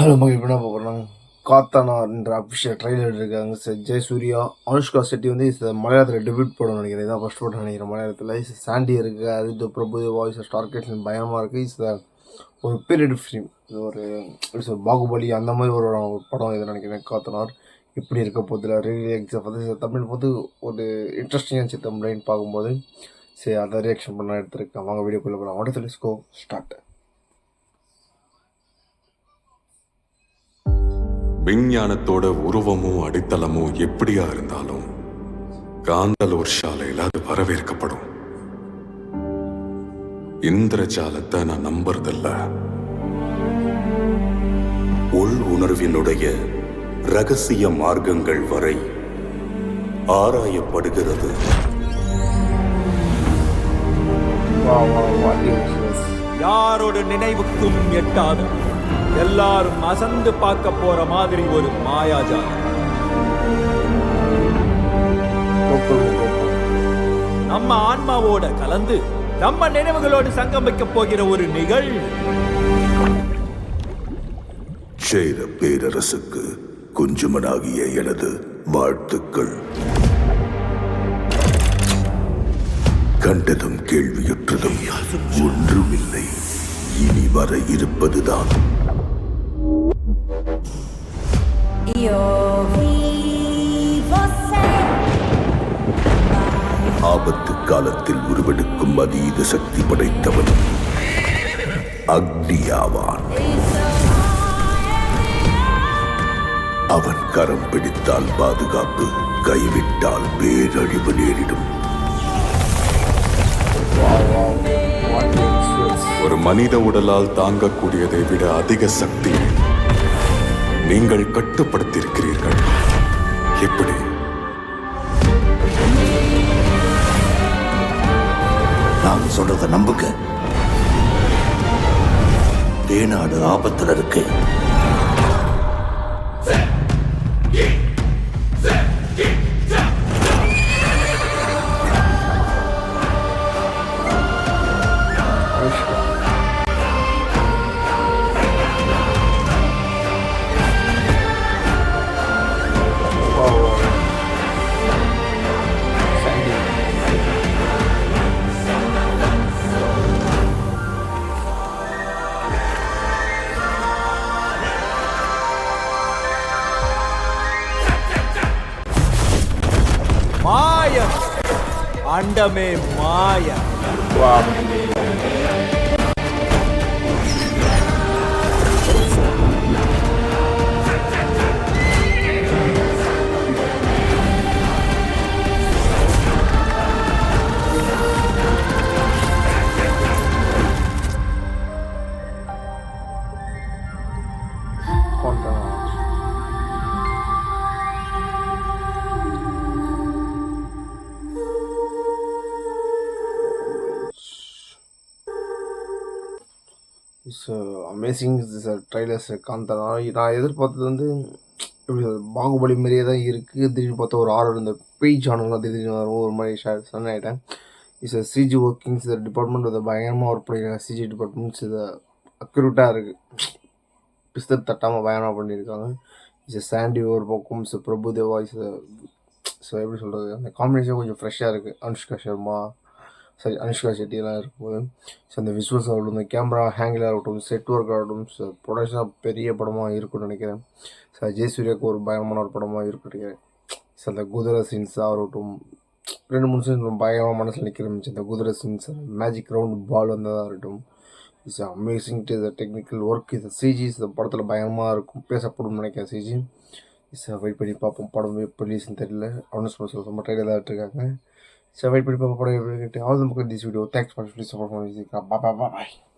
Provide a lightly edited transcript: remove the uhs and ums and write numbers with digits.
நம்ம இப்போ என்ன பார்க்குறோம், காத்தானான்ற அஃபிஷியல் ட்ரெய்லர் இருக்காங்க. ஜெயசூர்யா, அனுஷ்கா செட்டி வந்து மலையாளத்தில் டெபியூட் படம்னு நினைக்கிறேன். இதான் ஃபஸ்ட் படம் நினைக்கிறேன் மலையாளத்தில். சாண்டி இருக்குது, அது பிரபு வாய்ஸ், ஸ்டார் கேட்டன் பயமாக இருக்குது. ஒரு பீரியட் ஃபிலிம். இது ஒரு பாகுபலி அந்த மாதிரி ஒரு படம் இதை நினைக்கிறேன். காத்தனார் இப்படி இருக்க போதில் ரியாக்ஷன் வந்து தமிழ் போது ஒரு இன்ட்ரெஸ்டிங்காக இருந்துச்சு தமிழ்னு பார்க்கும்போது. சரி, அதை ரியாக்ஷன் பண்ண எடுத்துருக்கேன். வாங்க வீடியோக்குள்ளே போகலாம். அடுத்த லெட்ஸ் கோ ஸ்டார்ட். விஞ்ஞானத்தோட உருவமும் அடித்தளமும் எப்படியா இருந்தாலும் காந்தலூர் சாலையில் அது வரவேற்கப்படும். இந்திரஜாலத்தை நான் நம்புறதில்ல. உள் உணர்வினுடைய ரகசிய மார்க்கங்கள் வரை ஆராயப்படுகிறது. யாரோட நினைவுக்கும் எட்டாது, எல்லாரும் அசந்து பார்க்க போற மாதிரி ஒரு மாயாஜாலம். நம்ம ஆன்மாவோட கலந்து நம்ம நினைவுகளோடு சங்கமிக்க போகிற ஒரு நிகழ்வு. சேர பேரரசுக்கு குஞ்சுமனாகிய எனது வாழ்த்துக்கள். கண்டதும் கேள்வியுற்றதும் ஒன்றுமில்லை, இனி வர இருப்பதுதான். ஆபத்து காலத்தில் உருவெடுக்கும் அதீத சக்தி படைத்தவன் அக்னியாவான். அவன் கரம் பிடித்தால் பாதுகாப்பு, கைவிட்டால் பேரழிவு நேரிடும். ஒரு மனித உடலால் தாங்கக்கூடியதை விட அதிக சக்தி நீங்கள் கட்டுப்படுத்தியிருக்கிறீர்கள். எப்படி? நான் சொல்றத நம்புங்க. தேநாடு ஆபத்துல இருக்கு. மாயம், அண்டமே மாயம். அமேசிங் ட்ரைலர்ஸ் காந்தனா. நான் எதிர்பார்த்தது வந்து எப்படி பாகுபலி மாதிரியே தான் இருக்குது. திடீர்னு பார்த்தா ஒரு ஆர்டர் இந்த பேய் சேனல்லாம் திடீர்னு வரும் ஒரு மாதிரி சன் ஆகிட்டேன். சிஜி ஒர்க்கிங்ஸ் டிபார்ட்மெண்ட் இதை பயங்கரமாக ஒர்க் பண்ணியிருக்காங்க. சிஜி டிபார்ட்மெண்ட்ஸ் இதை அக்யூரேட்டாக இருக்குது, பிஸ்தட் தட்டாமல் பயங்கரமாக பண்ணியிருக்காங்க. சாண்டி ஒரு பக்கம், பிரபுதேவா எப்படி சொல்கிறது, அந்த காம்பினேஷன் கொஞ்சம் ஃப்ரெஷ்ஷாக இருக்குது. அனுஷ்கா செட்டியெல்லாம் இருக்கும்போது அந்த விசுவல்ஸ் ஆகட்டும், இந்த கேமரா ஹேங்கில் ஆகட்டும், செட் ஒர்க் ஆகட்டும், ப்ரொடக்ஷனாக பெரிய படமாக இருக்கும்னு நினைக்கிறேன். ஜெயசூர்யாவுக்கு ஒரு பயங்கரமான ஒரு படமாக இருக்குன்னு நினைக்கிறேன். அந்த குதிரை சீன்ஸாக இருக்கட்டும், 2-3 சீன்ஸ் பயங்கரமாக மனசில் நிற்கிறேன். இந்த குதிரை சீன்ஸ், மேஜிக் ரவுண்ட் பால் வந்ததாக இருக்கட்டும், amazing to the technical work. CG இந்த படத்தில் பயங்கரமாக இருக்கும், பேசப்படும் நினைக்கிறேன். சிஜி வெயிட் பண்ணி பார்ப்போம். படம் எப்போ ரிலீஸ்னு தெரியல. அனௌன்ஸ்மெண்ட் சொல்ல மட்டும் ட்ரெயிலர் தான் விட்டுருக்காங்க. So wait, all the book in this video. Thanks for listening. Bye bye.